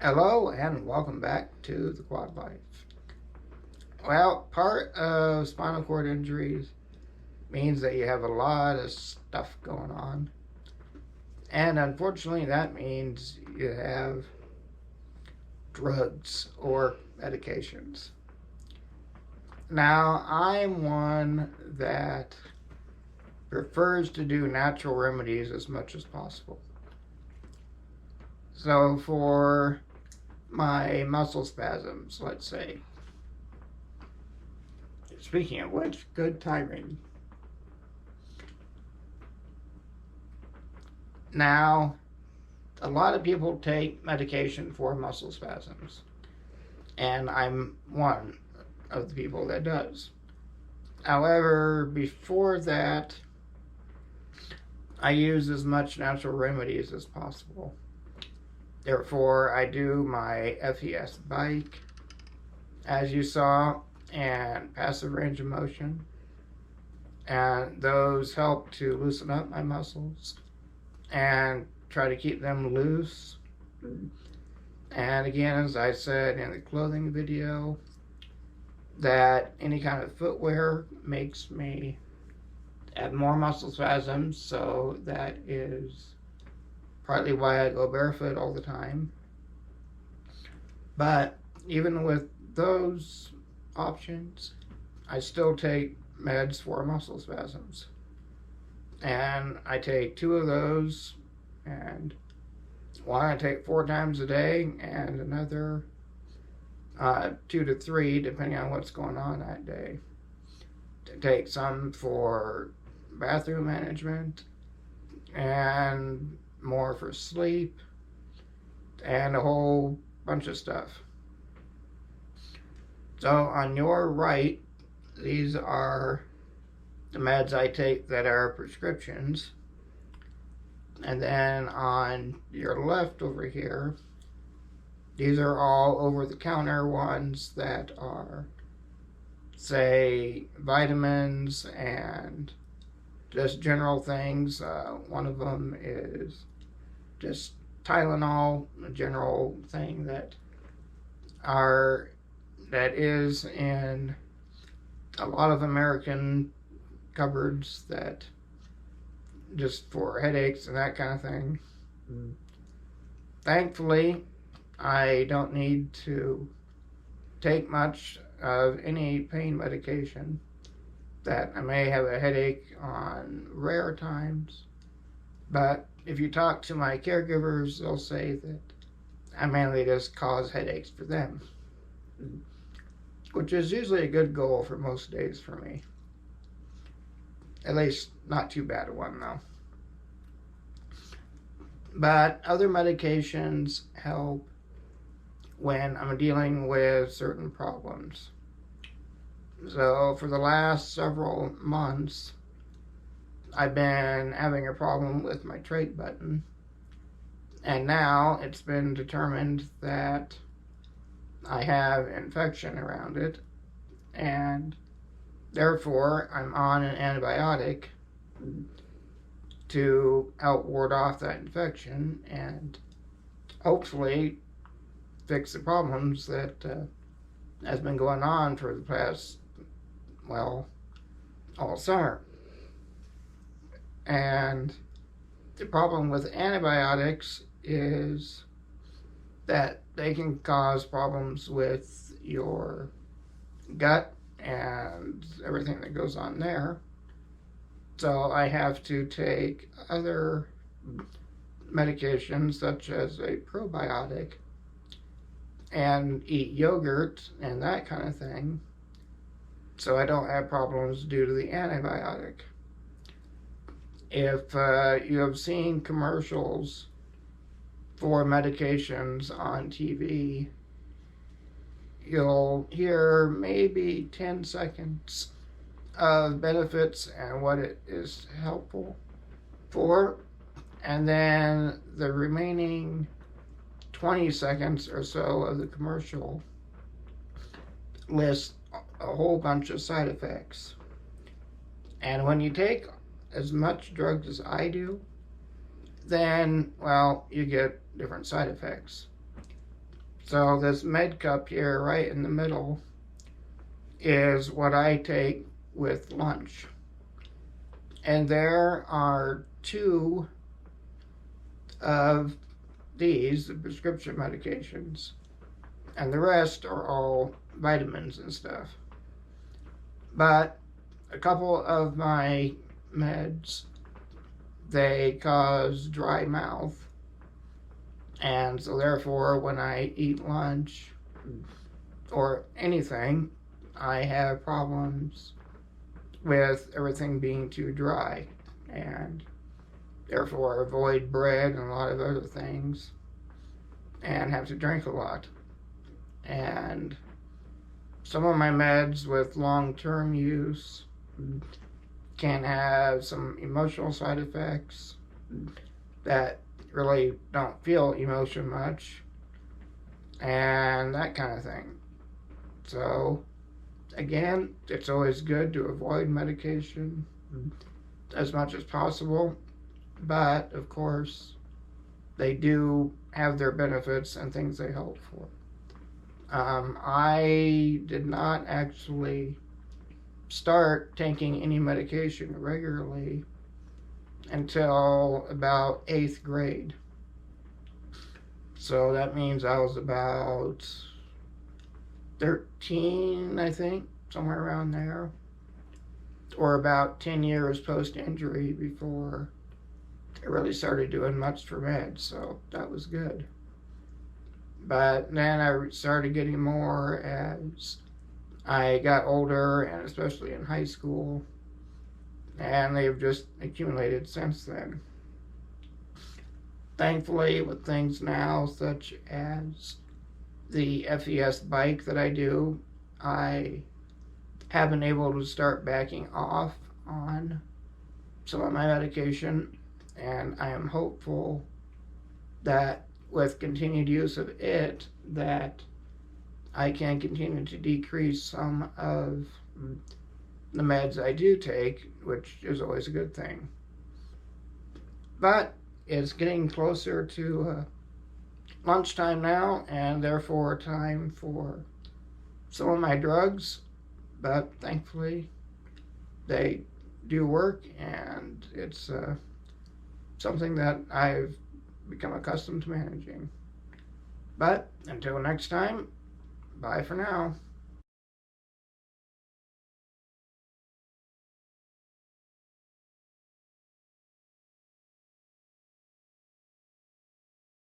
Hello and welcome back to the Quad Life. Well, part of spinal cord injuries means that you have a lot of stuff going on. And unfortunately, that means you have drugs or medications. Now, I'm one that prefers to do natural remedies as much as possible. So for my muscle spasms, let's say. Speaking of which, good timing. Now, a lot of people take medication for muscle spasms, and I'm one of the people that does. However, before that, I use as much natural remedies as possible. Therefore, I do my FES bike, as you saw, and passive range of motion. And those help to loosen up my muscles and try to keep them loose. And again, as I said in the clothing video, that any kind of footwear makes me have more muscle spasms, so that is partly why I go barefoot all the time. But even with those options, I still take meds for muscle spasms. And I take 2 of those, and one I take 4 times a day, and another 2 to 3, depending on what's going on that day. I take some for bathroom management, and more for sleep, and a whole bunch of stuff. So on your right, these are the meds I take that are prescriptions. And then on your left over here, these are all over-the-counter ones that are, say, vitamins and just general things. One of them is just Tylenol, a general thing that is in a lot of American cupboards, that just for headaches and that kind of thing. Thankfully, I don't need to take much of any pain medication. That I may have a headache on rare times, but if you talk to my caregivers, they'll say that I mainly just cause headaches for them, which is usually a good goal for most days for me. At least not too bad a one, though. But other medications help when I'm dealing with certain problems. So for the last several months, I've been having a problem with my trait button. And now it's been determined that I have infection around it, and therefore I'm on an antibiotic to help ward off that infection and hopefully fix the problems that has been going on for the past, well, all summer. And the problem with antibiotics is that they can cause problems with your gut and everything that goes on there. So I have to take other medications, such as a probiotic, and eat yogurt and that kind of thing, so I don't have problems due to the antibiotic. If you have seen commercials for medications on TV, you'll hear maybe 10 seconds of benefits and what it is helpful for, and then the remaining 20 seconds or so of the commercial lists a whole bunch of side effects. And when you take as much drugs as I do, then, well, you get different side effects. So this med cup here, right in the middle, is what I take with lunch. And there are two of these, the prescription medications, and the rest are all vitamins and stuff. But a couple of my meds, they cause dry mouth, and so therefore when I eat lunch or anything, I have problems with everything being too dry, and therefore avoid bread and a lot of other things, and have to drink a lot. And some of my meds with long-term use can have some emotional side effects that really don't feel emotion much, and that kind of thing. So again, it's always good to avoid medication as much as possible, but of course they do have their benefits and things they help for. I did not actually start taking any medication regularly until about 8th grade. So that means I was about 13, I think, somewhere around there, or about 10 years post-injury before I really started doing much for meds, so that was good. But then I started getting more as I got older, and especially in high school, and they've just accumulated since then. Thankfully, with things now such as the FES bike that I do, I have been able to start backing off on some of my medication, and I am hopeful that with continued use of it, that I can continue to decrease some of the meds I do take, which is always a good thing. But it's getting closer to lunchtime now, and therefore time for some of my drugs, but thankfully they do work, and it's something that I've become accustomed to managing. But until next time, bye for now.